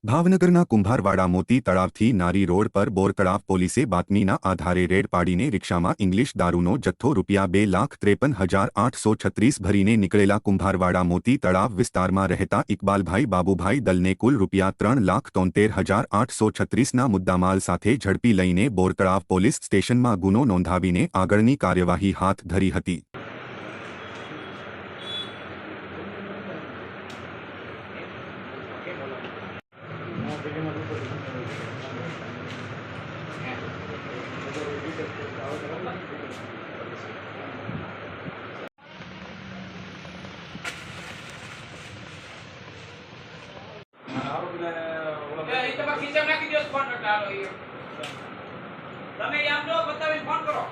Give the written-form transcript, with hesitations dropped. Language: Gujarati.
ભાવનગરના કુંભારવાડા મોતી તળાવથી નારી રોડ પર બોરતળાવ પોલીસે બાતમીના આધારે રેડ પાડીને રિક્ષામાં ઇંગ્લિશ દારૂનો જથ્થો ₹2,53,836 ભરીને નીકળેલા કુંભારવાડા મોતી તળાવ વિસ્તારમાં રહેતા ઇકબાલભાઈ બાબુભાઈ દલને કુલ ₹3,73,836ના મુદ્દામાલ સાથે ઝડપી લઈને બોરતળાવ પોલીસ સ્ટેશનમાં ગુનો નોંધાવીને આગળની કાર્યવાહી હાથ ધરી હતી। તમે આમ જો બતાવીને ફોન કરો।